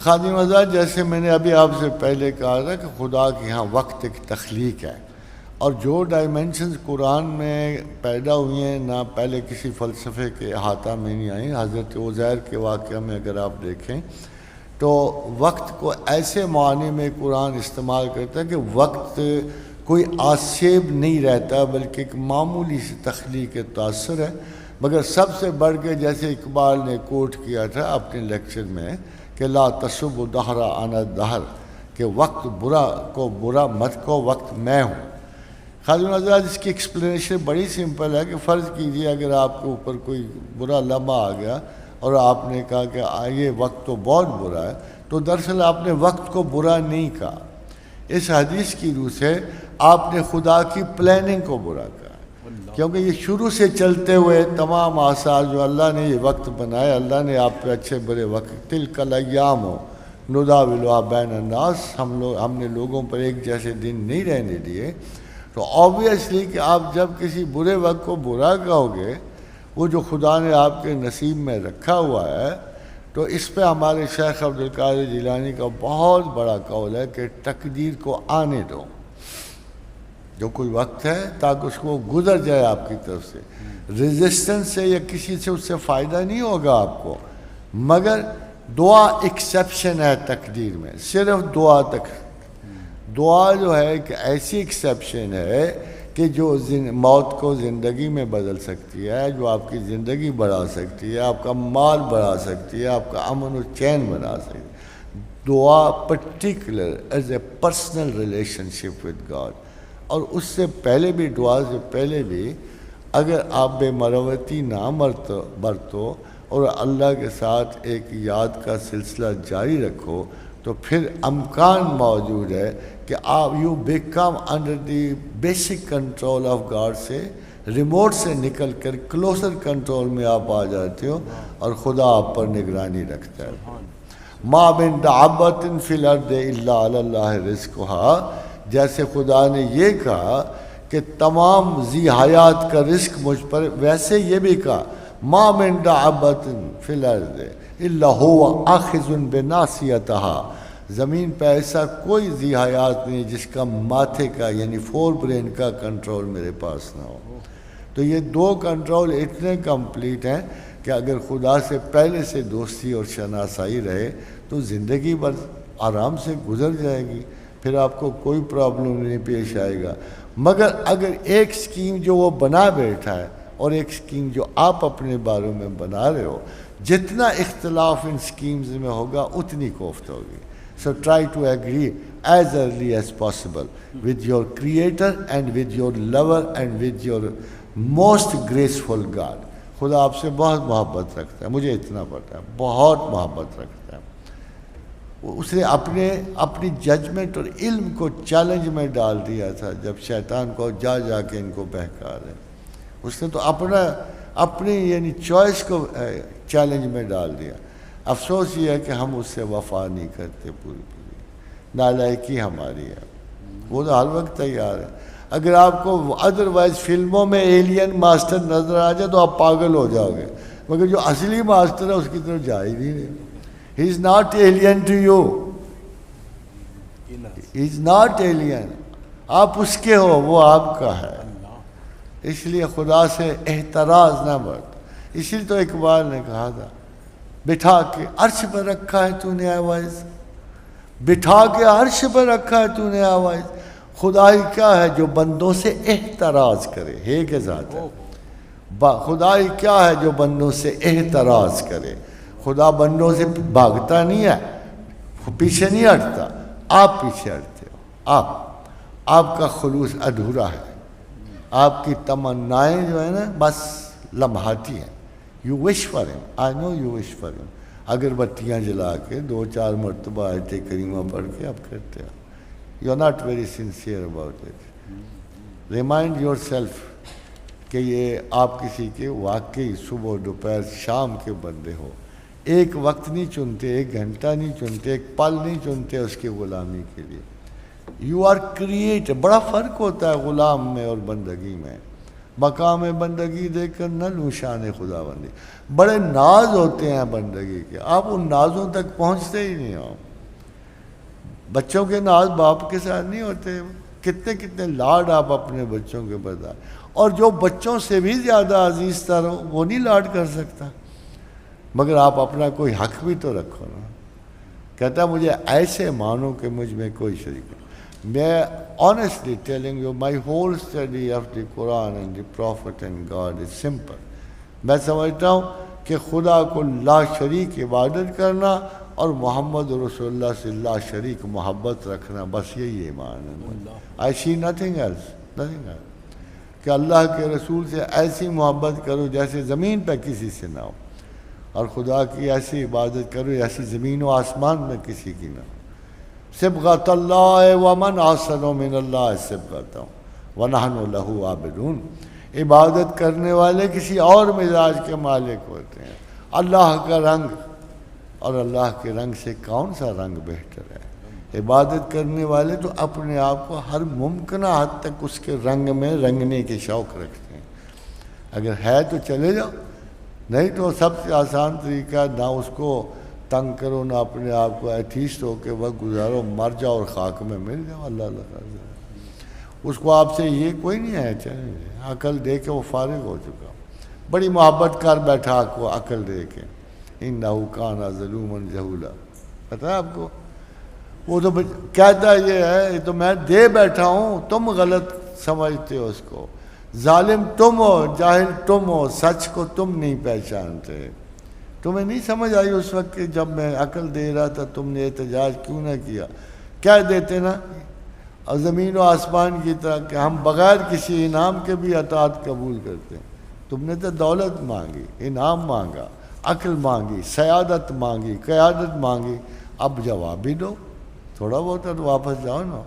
خادم حضرات، جیسے میں نے ابھی آپ سے پہلے کہا تھا کہ خدا کے ہاں وقت ایک تخلیق ہے، اور جو ڈائمینشنز قرآن میں پیدا ہوئی ہیں نہ پہلے کسی فلسفے کے احاطہ میں نہیں آئیں۔ حضرت عزیر کے واقعہ میں اگر آپ دیکھیں تو وقت کو ایسے معنی میں قرآن استعمال کرتا ہے کہ وقت کوئی آسیب نہیں رہتا، بلکہ ایک معمولی سی تخلیق تاثر ہے۔ مگر سب سے بڑھ کے جیسے اقبال نے کوٹ کیا تھا اپنے لیکچر میں کہ لا تسب دہر انا دہر، کہ وقت برا کو برا مت کو، وقت میں ہوں۔ خادم حضرات، اس کی ایکسپلینیشن بڑی سمپل ہے کہ فرض کیجئے اگر آپ کے اوپر کوئی برا لمحہ آ گیا اور آپ نے کہا کہ یہ وقت تو بہت برا ہے، تو دراصل آپ نے وقت کو برا نہیں کہا۔ اس حدیث کی روح سے آپ نے خدا کی پلاننگ کو برا کہا، کیونکہ یہ شروع سے چلتے ہوئے تمام آثار جو اللہ نے یہ وقت بنایا، اللہ نے آپ پہ اچھے برے وقت تلک الایام نداولها بین الناس، ہم نے لوگوں پر ایک جیسے دن نہیں رہنے دیے۔ تو آبویسلی کہ آپ جب کسی برے وقت کو برا کہو گے، وہ جو خدا نے آپ کے نصیب میں رکھا ہوا ہے، تو اس پہ ہمارے شیخ عبدالقادر جیلانی کا بہت بڑا قول ہے کہ تقدیر کو آنے دو، جو کوئی وقت ہے تاکہ اس کو گزر جائے آپ کی طرف سے۔ ریزسٹنس سے یا کسی سے اس سے فائدہ نہیں ہوگا آپ کو، مگر دعا ایکسیپشن ہے تقدیر میں، صرف دعا تک۔ دعا جو ہے ایک ایسی ایکسیپشن ہے کہ جو موت کو زندگی میں بدل سکتی ہے، جو آپ کی زندگی بڑھا سکتی ہے، آپ کا مال بڑھا سکتی ہے، آپ کا امن و چین بنا سکتی ہے۔ دعا particular as a personal relation ship with God, اور اس سے پہلے بھی، دعا سے پہلے بھی اگر آپ بے مروتی نہ برتو اور اللہ کے ساتھ ایک یاد کا سلسلہ جاری رکھو، تو پھر امکان موجود ہے کہ آپ you become under the basic control of God, سے ریموٹ سے نکل کر کلوزر کنٹرول میں آپ آ جاتے ہو، اور خدا آپ پر نگرانی رکھتا ہے۔ ما من دابۃ فی الارض الا علی اللہ رزقها، جیسے خدا نے یہ کہا کہ تمام ذی حیات کا رزق مجھ پر، ویسے یہ بھی کہا ما من دابۃ فی الارض الا هو آخذ بناصیتها، زمین پہ ایسا کوئی ذی حیات نہیں جس کا ماتھے کا یعنی فور برین کا کنٹرول میرے پاس نہ ہو۔ تو یہ دو کنٹرول اتنے کمپلیٹ ہیں کہ اگر خدا سے پہلے سے دوستی اور شناسائی رہے تو زندگی بھر آرام سے گزر جائے گی، پھر آپ کو کوئی پرابلم نہیں پیش آئے گا۔ مگر اگر ایک سکیم جو وہ بنا بیٹھا ہے اور ایک سکیم جو آپ اپنے بارے میں بنا رہے ہو، جتنا اختلاف ان سکیمز میں ہوگا اتنی کوفت ہوگی۔ So try to agree as early as possible with your creator and with your lover and with your most graceful God۔ خدا آپ سے بہت محبت رکھتا ہے، مجھے اتنا پتہ ہے، بہت محبت رکھتا ہے۔ اس نے اپنی ججمنٹ اور علم کو چیلنج میں ڈال دیا تھا جب شیطان کو جا کے ان کو بہکا رہے، اس نے تو اپنی یعنی چوائس کو چیلنج میں ڈال دیا۔ افسوس یہ ہے کہ ہم اس سے وفا نہیں کرتے، پوری نالائکی ہماری ہے۔ وہ تو ہر وقت تیار ہے، اگر آپ کو ادروائز فلموں میں ایلین ماسٹر نظر آ جائے تو آپ پاگل ہو جاؤ گے، مگر جو اصلی ماسٹر ہے اس کی طرف جا ہی نہیں۔ He is not alien to you, he is not alien, آپ اس کے ہو، وہ آپ کا ہے۔ اس لیے خدا سے احتراز نہ برت۔ اسی لیے تو اقبال نے کہا تھا بٹھا کے عرش پر رکھا ہے تو نے آواز، بٹھا کے عرش پر رکھا ہے تو نے آواز، خدائی کیا ہے جو بندوں سے احتراز کرے، ہے کے ذات ہے، خدائی کیا ہے جو بندوں سے احتراز کرے۔ خدا بندوں سے بھاگتا نہیں ہے، پیچھے نہیں ہٹتا، آپ پیچھے ہٹتے ہو۔ آپ کا خلوص ادھورا ہے، آپ کی تمنائیں جو ہے نا بس لمحاتی ہیں۔ You wish for him, I know you wish for him۔ اگر بتیاں جلا کے 2-4 مرتبہ آیت کریمہ پڑھ کے آپ کرتے ہو، you are not very sincere about it۔ Remind yourself کہ یہ آپ کسی کے واقعی صبح دوپہر شام کے بندے ہو، ایک وقت نہیں چنتے، ایک گھنٹہ نہیں چنتے، ایک پل نہیں چنتے اس کی غلامی کے لیے۔ You are created، بڑا فرق ہوتا ہے غلام میں اور بندگی میں۔ مقام بندگی دیکھ کر نہ لوں شان خدا بندی. بڑے ناز ہوتے ہیں بندگی کے، آپ ان نازوں تک پہنچتے ہی نہیں ہو. بچوں کے ناز باپ کے ساتھ نہیں ہوتے، کتنے کتنے لاڈ آپ اپنے بچوں کے بتا، اور جو بچوں سے بھی زیادہ عزیز تر ہو وہ نہیں لاڈ کر سکتا. مگر آپ اپنا کوئی حق بھی تو رکھو نا. کہتا مجھے ایسے مانو کہ مجھ میں کوئی شریک نہیں. میں honestly telling you my whole study of the Quran and the Prophet and God is simple. میں سمجھتا ہوں کہ خدا کو لا شریک عبادت کرنا اور محمد رسول اللہ سے لا شریک محبت رکھنا، بس یہی ایمان ہے. I see nothing else. کہ اللہ کے رسول سے ایسی محبت کرو جیسے زمین پہ کسی سے نہ ہو، اور خدا کی ایسی عبادت کرو ایسی زمین و آسمان میں کسی کی نہ ہو. صبغۃ اللہ ومن احسن من اللہ صبغۃ ونحن لہ عابدون. عبادت کرنے والے کسی اور مزاج کے مالک ہوتے ہیں. اللہ کا رنگ، اور اللہ کے رنگ سے کون سا رنگ بہتر ہے؟ عبادت کرنے والے تو اپنے آپ کو ہر ممکنہ حد تک اس کے رنگ میں رنگنے کے شوق رکھتے ہیں. اگر ہے تو چلے جاؤ، نہیں تو سب سے آسان طریقہ نہ اس کو تنگ کرو، نہ اپنے آپ کو ایتھیسٹ ہو کے وقت گزارو، مر جاؤ اور خاک میں مل جاؤ. اللہ اللہ اس کو آپ سے یہ کوئی نہیں ہے. چلے عقل دے کے وہ فارغ ہو چکا، بڑی محبت کر بیٹھا کو عقل دے کے. انہ کان ظلوما جہولا، پتہ ہے آپ کو؟ وہ تو کہتا یہ ہے تو میں دے بیٹھا ہوں، تم غلط سمجھتے ہو اس کو. ظالم تم ہو، جاہل تم ہو، سچ کو تم نہیں پہچانتے. تمہیں نہیں سمجھ آئی اس وقت کہ جب میں عقل دے رہا تھا تم نے احتجاج کیوں نہ کیا؟ کہہ دیتے نا اور زمین و آسمان کی طرح کہ ہم بغیر کسی انعام کے بھی اطاعت قبول کرتے ہیں. تم نے تو دولت مانگی، انعام مانگا، عقل مانگی، سیادت مانگی، قیادت مانگی، اب جواب بھی دو. تھوڑا بہت تو واپس جاؤ نا.